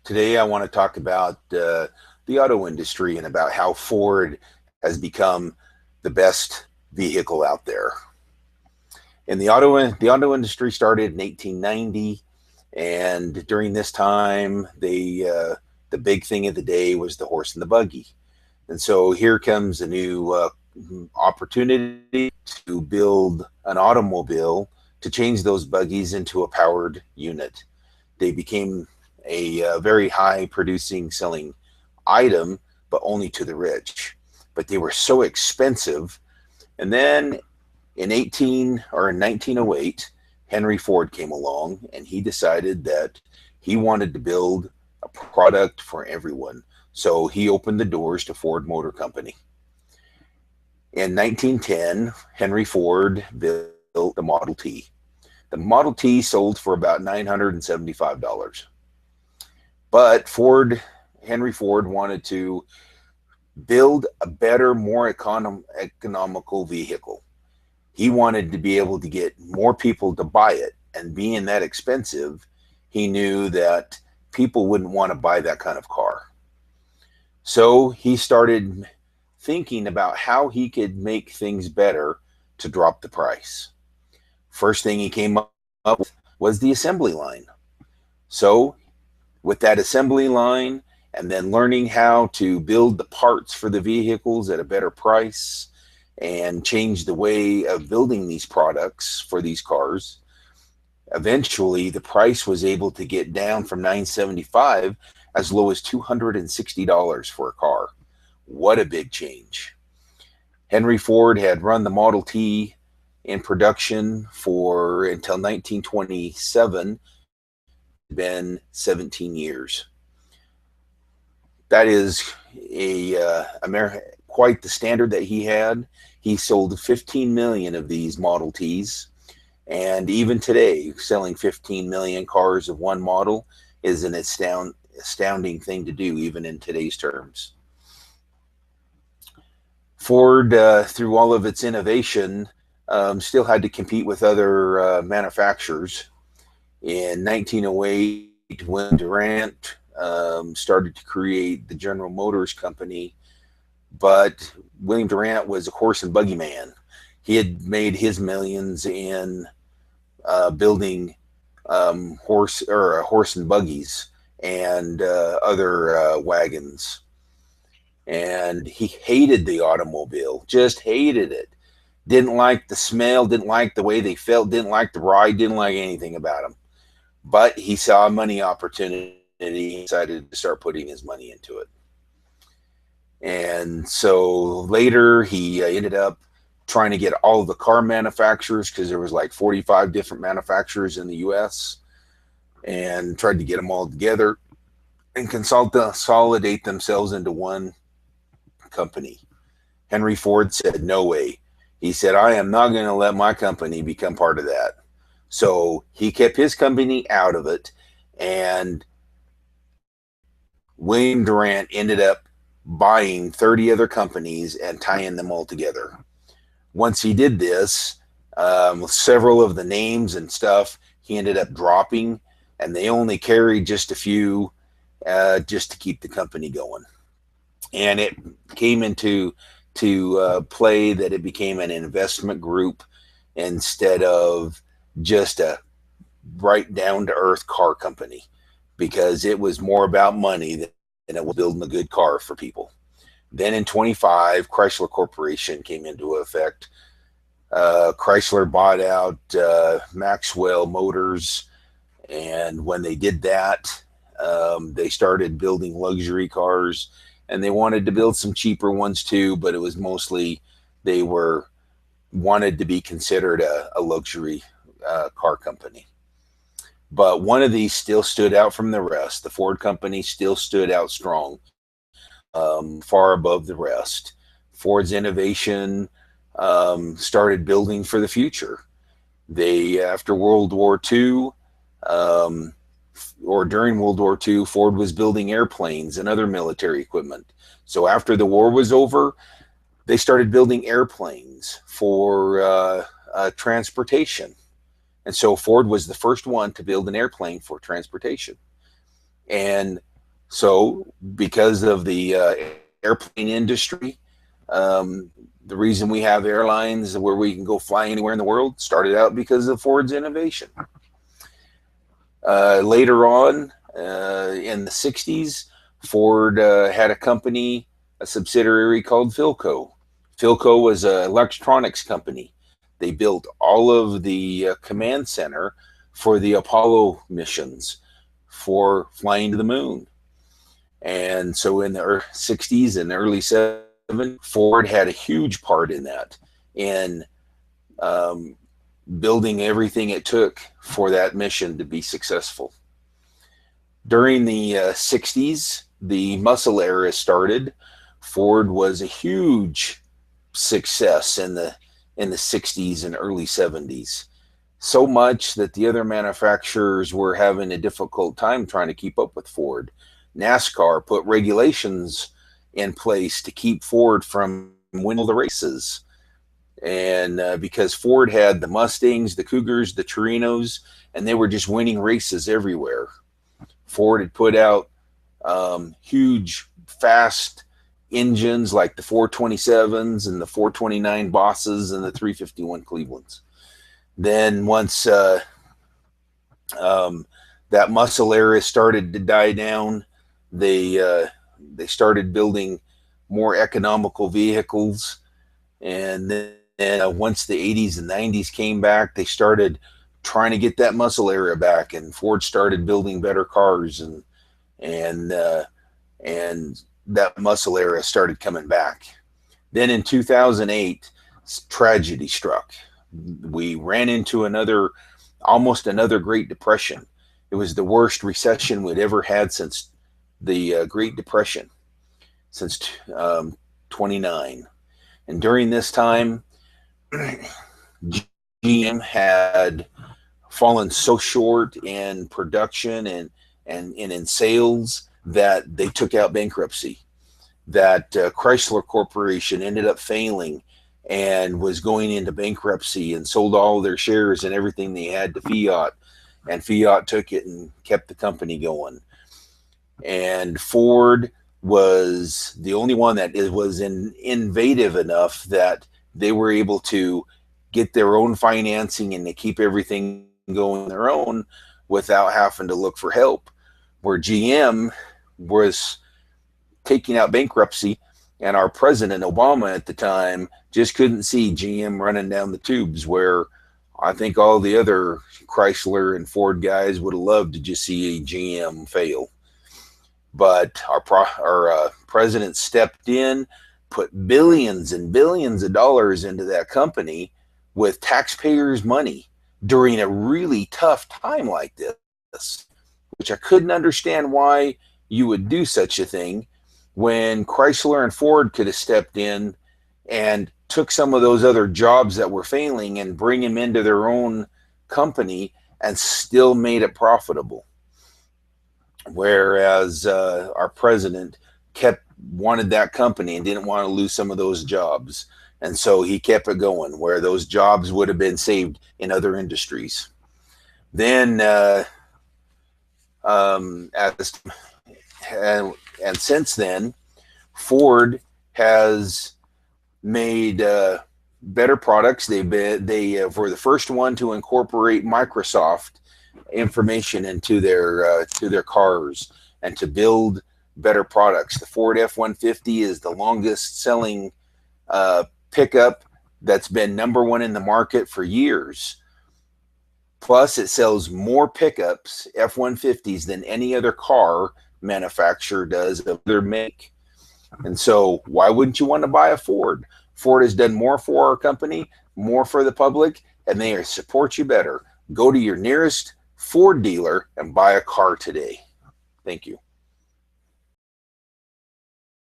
Today, I want to talk about the auto industry and about how Ford has become the best vehicle out there. And the auto industry started in 1890, and during this time, the big thing of the day was the horse and the buggy. And so here comes a new opportunity to build an automobile to change those buggies into a powered unit. They became a very high producing selling item, but only to the rich. But they were so expensive. And then in 1908, Henry Ford came along and he decided that he wanted to build a product for everyone. So he opened the doors to Ford Motor Company. In 1910, Henry Ford built the Model T. The Model T sold for about $975. But Henry Ford wanted to build a better, more economical vehicle. He wanted to be able to get more people to buy it. And being that expensive, he knew that people wouldn't want to buy that kind of car. So he started thinking about how he could make things better to drop the price. First thing he came up with was the assembly line. So with that assembly line and then learning how to build the parts for the vehicles at a better price and change the way of building these products for these cars, eventually the price was able to get down from $975 as low as $260 for a car. What a big change. Henry Ford had run the Model T in production for until 1927, been 17 years. That is quite the standard that he had. He sold 15 million of these Model Ts, and even today, selling 15 million cars of one model is an astounding thing to do, even in today's terms. Ford, through all of its innovation, still had to compete with other manufacturers. In 1908, William Durant started to create the General Motors Company, but William Durant was a horse and buggy man. He had made his millions in building horse and buggies and other wagons. And he hated the automobile, just hated it. Didn't like the smell, didn't like the way they felt, didn't like the ride, didn't like anything about them. But he saw a money opportunity, he decided to start putting his money into it. And so later he ended up trying to get all of the car manufacturers, because there was like 45 different manufacturers in the US, and tried to get them all together and consolidate themselves into one company. Henry Ford said, no way. He said, I am not going to let my company become part of that. So he kept his company out of it, and William Durant ended up buying 30 other companies and tying them all together. Once he did this, several of the names and stuff he ended up dropping, and they only carried just a few just to keep the company going. And it came into play that it became an investment group instead of just a right down to earth car company, because it was more about money than it was building a good car for people. Then in 25, Chrysler Corporation came into effect. Chrysler bought out Maxwell Motors, and when they did that, they started building luxury cars, and they wanted to build some cheaper ones too, but it was mostly they wanted to be considered a luxury car company. But one of these still stood out from the rest. The Ford company still stood out strong, far above the rest. Ford's innovation started building for the future. They, after World War II, or during World War II, Ford was building airplanes and other military equipment. So after the war was over, they started building airplanes for transportation. And so Ford was the first one to build an airplane for transportation. And So because of the airplane industry, the reason we have airlines where we can go fly anywhere in the world started out because of Ford's innovation. Later on, in the 60s, Ford had a company, a subsidiary called Philco. Philco was an electronics company. They built all of the command center for the Apollo missions for flying to the moon. And so in the 60s and early 70s, Ford had a huge part in that, in um, building everything it took for that mission to be successful. During the 60s, the muscle era started. Ford was a huge success in the 60s and early 70s. So much that the other manufacturers were having a difficult time trying to keep up with Ford. NASCAR put regulations in place to keep Ford from winning the races. And because Ford had the Mustangs, the Cougars, the Torinos, and they were just winning races everywhere. Ford had put out huge, fast engines like the 427s and the 429 Bosses and the 351 Clevelands. Then once that muscle era started to die down, they started building more economical vehicles, and then once the 80s and 90s came back, they started trying to get that muscle era back, and Ford started building better cars, and that muscle era started coming back. Then in 2008, tragedy struck. We ran into almost another Great Depression. It was the worst recession we'd ever had since the Great Depression, since 29. And during this time, GM had fallen so short in production and in sales that they took out bankruptcy. That Chrysler Corporation ended up failing and was going into bankruptcy and sold all their shares and everything they had to Fiat. And Fiat took it and kept the company going. And Ford was the only one that was innovative enough that they were able to get their own financing and to keep everything going on their own without having to look for help. Where GM was taking out bankruptcy, and our president Obama at the time just couldn't see GM running down the tubes, where I think all the other Chrysler and Ford guys would have loved to just see a GM fail. But our president stepped in, put billions and billions of dollars into that company with taxpayers' money during a really tough time like this, which I couldn't understand why you would do such a thing when Chrysler and Ford could have stepped in and took some of those other jobs that were failing and bring them into their own company and still made it profitable. Whereas our president wanted that company and didn't want to lose some of those jobs. And so he kept it going, where those jobs would have been saved in other industries. Then and since then, Ford has made better products. They were the first one to incorporate Microsoft information into their cars and to build better products. The Ford F-150 is the longest selling pickup that's been #1 in the market for years. Plus, it sells more pickups, F-150s, than any other car manufacturer does of their make. And so why wouldn't you want to buy a Ford? Ford has done more for our company, more for the public, and they support you better. Go to your nearest Ford dealer and buy a car today. Thank you.